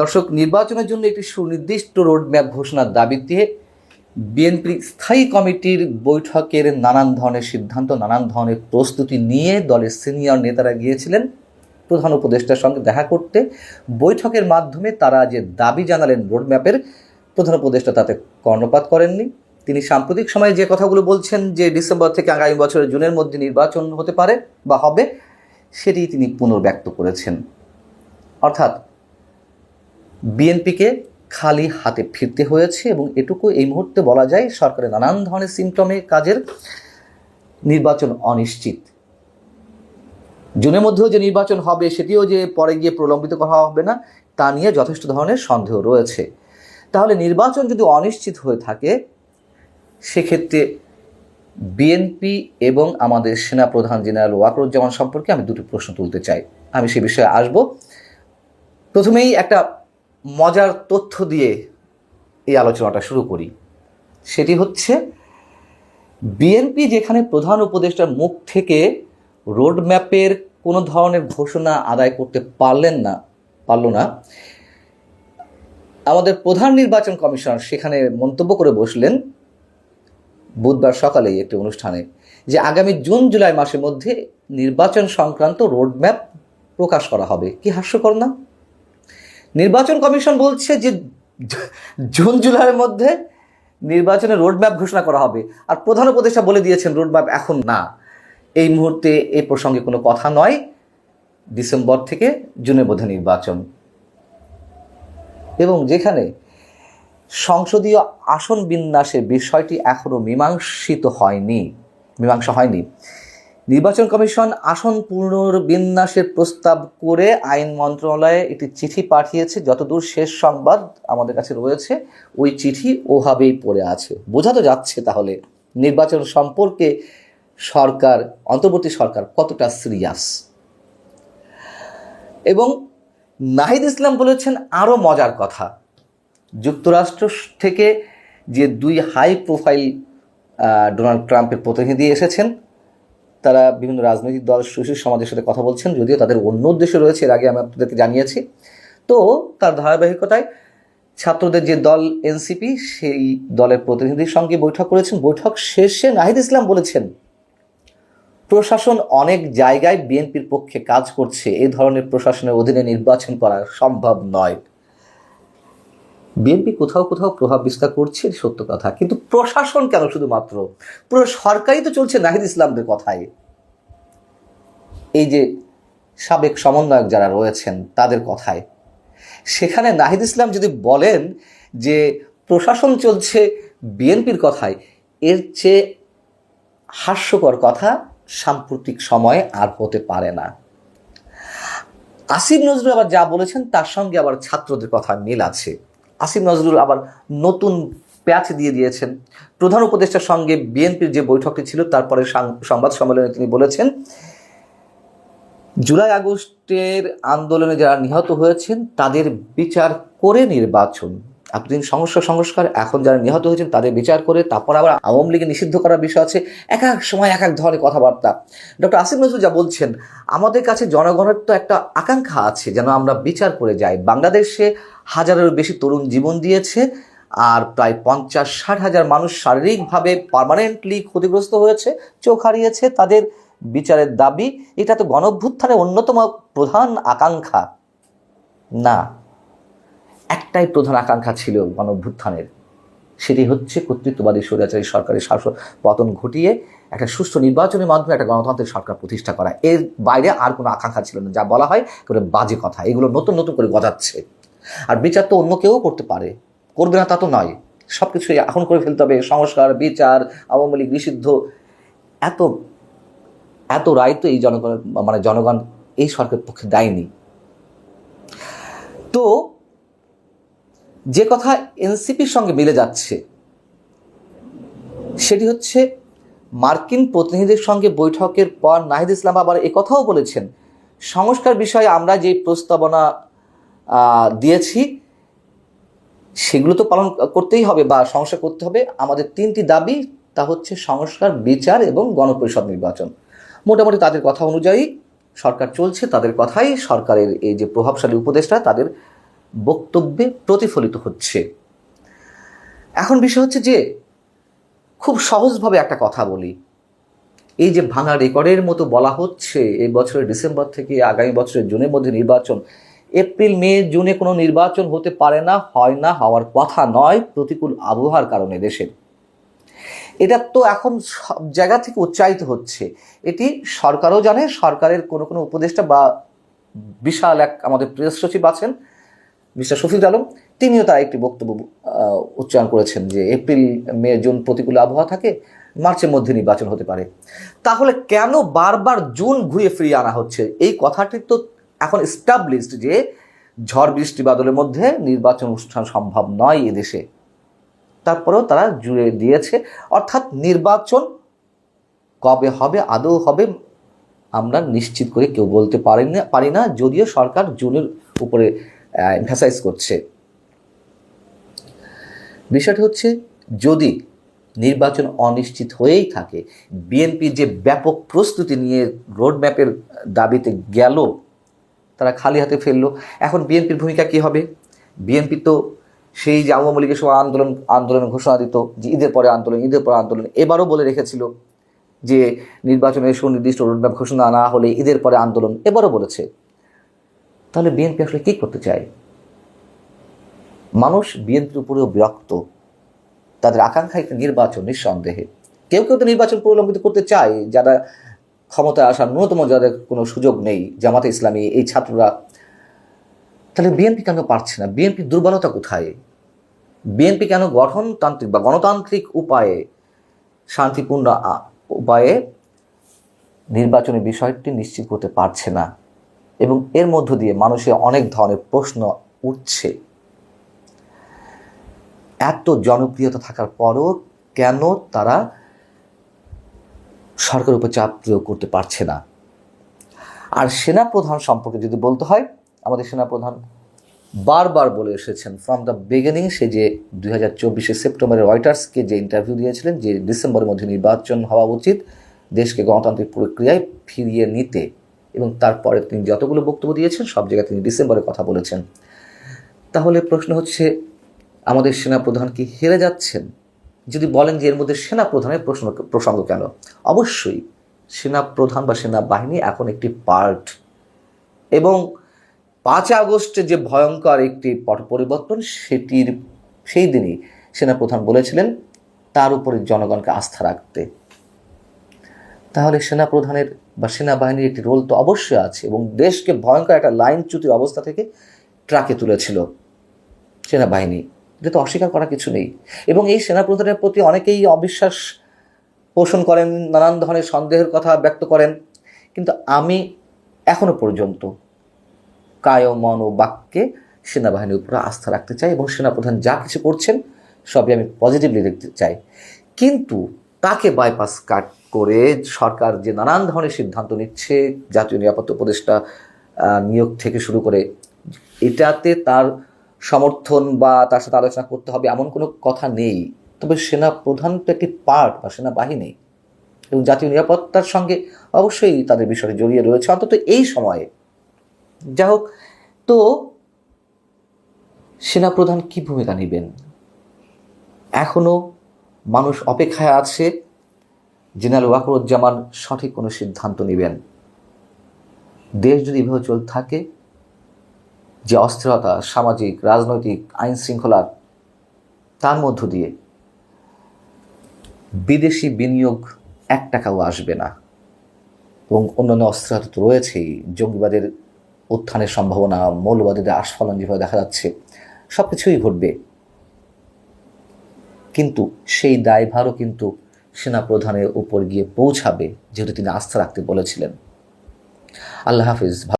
দর্শক, নির্বাচনের জন্য একটি সুনির্দিষ্ট রোডম্যাপ ঘোষণার দাবিতে বিএনপির স্থায়ী কমিটির বৈঠকের নানান ধরনের সিদ্ধান্ত, নানান ধরনের প্রস্তুতি নিয়ে দলের সিনিয়র নেতারা গিয়েছিলেন প্রধান উপদেষ্টার সঙ্গে দেখা করতে। বৈঠকের মাধ্যমে তারা যে দাবি জানালেন রোডম্যাপের, প্রধান উপদেষ্টা তাতে কর্ণপাত করেননি। তিনি সাম্প্রতিক সময়ে যে কথাগুলো বলছেন যে ডিসেম্বর থেকে আগামী বছরের জুনের মধ্যে নির্বাচন হতে পারে বা হবে, সেটি তিনি পুনর্ব্যক্ত করেছেন। অর্থাৎ বিএনপিকে খালি হাতে ফিরতে হয়েছে এবং এটুকু এই মুহূর্তে বলা যায় সরকারের নানান ধরনের সিমটমে কাজের নির্বাচন অনিশ্চিত। জুনের মধ্যেও যে নির্বাচন হবে সেটিও যে পরে গিয়ে প্রলম্বিত করা হবে না তা নিয়ে যথেষ্ট ধরনের সন্দেহ রয়েছে। তাহলে নির্বাচন যদি অনিশ্চিত হয়ে থাকে, সেক্ষেত্রে বিএনপি এবং আমাদের সেনাপ্রধান জেনারেল ওয়াকারুজ্জামান সম্পর্কে আমি দুটি প্রশ্ন তুলতে চাই। আমি সে বিষয়ে আসব। প্রথমেই একটা মজার তথ্য দিয়ে এই আলোচনাটা শুরু করি। সেটি হচ্ছে, বিএনপি যেখানে প্রধান উপদেষ্টার মুখ থেকে রোডম্যাপের কোনো ধরনের ঘোষণা আদায় করতে পারল না, আমাদের প্রধান নির্বাচন কমিশনার সেখানে মন্তব্য করে বসলেন বুধবার সকালেই একটি অনুষ্ঠানে যে আগামী জুন জুলাই মাসের মধ্যে নির্বাচন সংক্রান্ত রোডম্যাপ প্রকাশ করা হবে। কি হাস্যকর না? নির্বাচন কমিশন বলছে যে জুন জুলাইয়ের মধ্যে নির্বাচনের রোডম্যাপ ঘোষণা করা হবে, আর প্রধান উপদেষ্টা বলে দিয়েছেন রোডম্যাপ এখন না, এই মুহূর্তে এই প্রসঙ্গে কোনো কথা নয়, ডিসেম্বর থেকে জুনের মধ্যে নির্বাচন। এবং যেখানে সংসদীয় আসন বিন্যাসের বিষয়টি এখনও মীমাংসা হয়নি, নির্বাচন কমিশন আসন পুনর্বিন্যাসের প্রস্তাব করে আইন মন্ত্রণালয়ে একটি চিঠি পাঠিয়েছে। যতদূর শেষ সংবাদ আমাদের কাছে রয়েছে, ওই চিঠি ওভাবেই পড়ে আছে। বোঝা তো যাচ্ছে তাহলে নির্বাচন সম্পর্কে অন্তর্বর্তী সরকার কতটা সিরিয়াস। এবং নাহিদ ইসলাম বলেছেন আরও মজার কথা, যুক্তরাষ্ট্র থেকে যে দুই হাই প্রোফাইল ডোনাল্ড ট্রাম্পের প্রতিনিধি এসেছেন, তারা বিভিন্ন রাজনৈতিক দল, সুশীল সমাজের সাথে কথা বলছেন, যদিও তাদের অন্য উদ্দেশ্য রয়েছে, এর আগে আমি আপনাদেরকে জানিয়েছি। তো তার ধারাবাহিকতায় ছাত্রদের যে দল এনসিপি, সেই দলের প্রতিনিধির সঙ্গে বৈঠক করেছেন। বৈঠক শেষে নাহিদ ইসলাম বলেছেন, প্রশাসন অনেক জায়গায় বিএনপির পক্ষে কাজ করছে, এই ধরনের প্রশাসনের অধীনে নির্বাচন করা সম্ভব নয়। বিএনপি কোথাও কোথাও প্রভাব বিস্তার করছে, সত্য কথা, কিন্তু প্রশাসন কেন? শুধুমাত্র পুরো সরকারই তো চলছে নাহিদ ইসলামদের কথায়। এই যে সাবেক সমন্বয়ক যারা রয়েছেন তাদের কথায়, সেখানে নাহিদ ইসলাম যদি বলেন যে প্রশাসন চলছে বিএনপির কথায়, এর চেয়ে হাস্যকর কথা সাম্প্রতিক সময়ে আর হতে পারে না। আসিফ নজরুল আবার যা বলেছেন তার সঙ্গে আবার ছাত্রদের কথা মিল আছে। আসিফ নজরুল আবার নতুন প্যাচ দিয়ে দিয়েছেন। প্রধান উপদেষ্টার সঙ্গে বিএনপির যে বৈঠকটি ছিল, তারপরে সংবাদ সম্মেলনে তিনি বলেছেন, জুলাই আগস্টের আন্দোলনে যারা নিহত হয়েছেন তাদের বিচার করে নির্বাচন। এতদিন সংস্কার, এখন যারা নিহত হয়েছেন তাদের বিচার করে, তারপর আবার আওয়ামী লীগে নিষিদ্ধ করার বিষয় আছে। এক এক সময় এক এক ধরনের কথাবার্তা। ডক্টর আসিফ নজরুল যা বলছেন, আমাদের কাছে জনগণের তো একটা আকাঙ্ক্ষা আছে যেন আমরা বিচার করে যাই। বাংলাদেশে হাজারেরও বেশি তরুণ জীবন দিয়েছে, আর প্রায় 50-60 হাজার মানুষ শারীরিকভাবে পার্মানেন্টলি ক্ষতিগ্রস্ত হয়েছে, চোখ হারিয়েছে। তাদের বিচারের দাবি, এটা তো গণঅভ্যুত্থানের অন্যতম প্রধান আকাঙ্ক্ষা না। একটাই প্রধান আকাঙ্ক্ষা ছিল গণঅভ্যুত্থানের, সেটি হচ্ছে কর্তৃত্ববাদী স্বৈরাচারী সরকারের শাসন পতন ঘটিয়ে একটা সুষ্ঠু নির্বাচনের মাধ্যমে একটা গণতান্ত্রিক সরকার প্রতিষ্ঠা করা। এর বাইরে আর কোনো আকাঙ্ক্ষা ছিল না। যা বলা হয় করে বাজে কথা, এগুলো নতুন নতুন করে গজাচ্ছে। আর বিচার তো অন্য কেউ করতে পারে, করবে না তা তো নয়। সব কিছু এখন করে ফেলতে হবে, সংস্কার, বিচার, আওয়ামী লীগ নিষিদ্ধ, এত রায় তো এই জনগণ এই সরকারের পক্ষে দেয়নি। তো যে কথা এনসিপির সঙ্গে মিলে যাচ্ছে সেটি হচ্ছে, মার্কিন প্রতিনিধিদের সঙ্গে বৈঠকের পর নাহিদ ইসলাম আবার একথাও বলেছেন, সংস্কার বিষয়ে আমরা যে প্রস্তাবনা দিয়েছি সেগুলো তো পালন করতেই হবে বা সংস্কার করতে হবে। আমাদের 3টি দাবি, তা হচ্ছে সংস্কার, বিচার এবং গণপরিষদ নির্বাচন। মোটামুটি তাদের কথা অনুযায়ী সরকার চলছে, তাদের কথাই সরকারের এই যে প্রভাবশালী উপদেষ্টা তাদের বক্তব্যে প্রতিফলিত হচ্ছে। এখন বিষয় হচ্ছে যে খুব সহজভাবে একটা কথা বলি, এই যে ভাঙা রেকর্ডের মতো বলা হচ্ছে এই বছরের ডিসেম্বর থেকে আগামী বছরের জুনের মধ্যে নির্বাচন, এপ্রিল মে জুনে কোনো নির্বাচন হতে পারে না, হয় না, হওয়ার কথা নয় প্রতিকূল আবহাওয়ার কারণে দেশের। এটা তো এখন সব জায়গা থেকে উচ্চারিত হচ্ছে, এটি সরকারও জানে, সরকারের কোনো কোনো উপদেষ্টা বা বিশাল এক আমাদের প্রেস সচিব আছেন মিস্টার শফিকুল আলম, তিনিও তার একটি বক্তব্য উচ্চারণ করেছেন যে এপ্রিল মে জুন প্রতিকূল আবহাওয়া থাকে, মার্চের মধ্যে নির্বাচন হতে পারে। তাহলে কেন বারবার জুন ঘুরিয়ে ফিরিয়ে আনা হচ্ছে? এই কথাটি তো এখন এস্টাবলিশড যে ঝড় বৃষ্টি বাদলের মধ্যে নির্বাচন অনুষ্ঠান সম্ভব নয় এদেশে, তারপরেও তারা জুড়ে দিয়েছে। অর্থাৎ নির্বাচন কবে হবে, আদৌ হবে, আমরা নিশ্চিত করে কেউ বলতে পারি না, যদিও সরকার জুনের উপরে এমফাসাইজ করছে। বিষয়টি হচ্ছে যদি নির্বাচন অনিশ্চিত হয়েই থাকে, বিএনপি যে ব্যাপক প্রস্তুতি নিয়ে রোডম্যাপের দাবিতে গেল, তারা খালি হাতে ফেললো। এখন বিএনপির ভূমিকা কী হবে? বিএনপি তো সেই যে আওয়ামী লীগের সময় আন্দোলনের ঘোষণা দিত যে ঈদের পরে আন্দোলন, এবারও বলে রেখেছিল যে নির্বাচনের সুনির্দিষ্ট রোডম্যাপ ঘোষণা না হলে ঈদের পরে আন্দোলন, এবারও বলেছে। তাহলে বিএনপি আসলে কী করতে চায়? মানুষ বিএনপির উপরেও বিরক্ত, তাদের আকাঙ্ক্ষা একটা নির্বাচন, নিঃসন্দেহে। কেউ কেউ তো নির্বাচন প্রলম্বিত করতে চায়, যারা ক্ষমতায় আসার ন্যূনতম যাদের কোনো সুযোগ নেই, জামাতে ইসলামী, এই ছাত্ররা। তাহলে বিএনপি কেন পারছে না? বিএনপির দুর্বলতা কোথায়? বিএনপি কেন গঠনতান্ত্রিক বা গণতান্ত্রিক উপায়ে, শান্তিপূর্ণ উপায়ে নির্বাচনের বিষয়টি নিশ্চিত করতে পারছে না? এবং এর মধ্য দিয়ে মানুষের অনেক ধরনের প্রশ্ন উঠছে। এত জনপ্রিয়তা থাকার পরও কেন তারা সরকারের উপর চাপ প্রয়োগ করতে পারছে না? আর সেনাপ্রধান সম্পর্কে যদি বলতে হয়, আমাদের সেনাপ্রধান বারবার বলে এসেছেন ফ্রম দ্য বিগিনিং, সে যে 2024 সেপ্টেম্বরে রয়টার্সকে যে ইন্টারভিউ দিয়েছিলেন যে ডিসেম্বরের মধ্যে নির্বাচন হওয়া উচিত দেশকে গণতান্ত্রিক প্রক্রিয়ায় ফিরিয়ে নিতে, এবং তারপরে তিনি যতগুলো বক্তব্য দিয়েছেন সব জায়গায় তিনি ডিসেম্বরের কথা বলেছেন। তাহলে প্রশ্ন হচ্ছে, আমাদের সেনাপ্রধান কি হেরে যাচ্ছেন? যদি বলেন যে এর মধ্যে সেনাপ্রধানের প্রসঙ্গ কেন, অবশ্যই সেনাপ্রধান বা সেনাবাহিনী এখন একটি পার্ট, এবং 5 আগস্টে যে ভয়ঙ্কর একটি পট পরিবর্তন সেই দিনই সেনাপ্রধান বলেছিলেন তার উপরে জনগণকে আস্থা রাখতে। তাহলে সেনাপ্রধানের বা সেনাবাহিনীর একটি রোল তো অবশ্যই আছে, এবং দেশকে ভয়ঙ্কর একটা লাইনচ্যুতির অবস্থা থেকে ট্রাকে তুলেছিল সেনাবাহিনী, এটা তো অস্বীকার করার কিছু নেই। এবং এই সেনাপ্রধানের প্রতি অনেকেই অবিশ্বাস পোষণ করেন, নানান ধরনের সন্দেহের কথা ব্যক্ত করেন, কিন্তু আমি এখনো পর্যন্ত কায় মন ও বাক্যে সেনাবাহিনীর উপরে আস্থা রাখতে চাই, এবং সেনাপ্রধান যা কিছু করছেন সবই আমি পজিটিভলি দেখতে চাই। কিন্তু তাকে বাইপাস কাট করে সরকার যে নানান ধরনের সিদ্ধান্ত নিচ্ছে, জাতীয় নিরাপত্তা উপদেষ্টা নিয়োগ থেকে শুরু করে, এটাতে তার সমর্থন বা তার সাথে আলোচনা করতে হবে এমন কোনো কথা নেই। তবে সেনাপ্রধান তো একটি পার্ট বা সেনাবাহিনী, এবং জাতীয় নিরাপত্তার সঙ্গে অবশ্যই তাদের বিষয়টি জড়িয়ে রয়েছে, অন্তত এই সময়ে। যাই হোক, তো সেনাপ্রধান কী ভূমিকা নেবেন? এখনও মানুষ অপেক্ষায় আছে জেনারেল ওয়াকারুজ্জামান সঠিক কোনো সিদ্ধান্ত নেবেন। দেশ যদি এভাবে চলতে থাকে, যে অস্থিরতা, সামাজিক, রাজনৈতিক, আইন শৃঙ্খলার, তার মধ্য দিয়ে বিদেশি বিনিয়োগ 1 টাকাও আসবে না, এবং অন্যান্য অস্থিরতা তো রয়েছেই, জঙ্গিবাদের উত্থানের সম্ভাবনা, মৌলবাদীদের আস্ফালন যেভাবে দেখা যাচ্ছে, সব কিছুই ঘটবে। কিন্তু সেই দায়ভারও কিন্তু সেনাপ্রধানের উপর গিয়ে পৌঁছাবে, যেহেতু তিনি আস্থা রাখতে বলেছিলেন। আল্লাহ হাফিজ।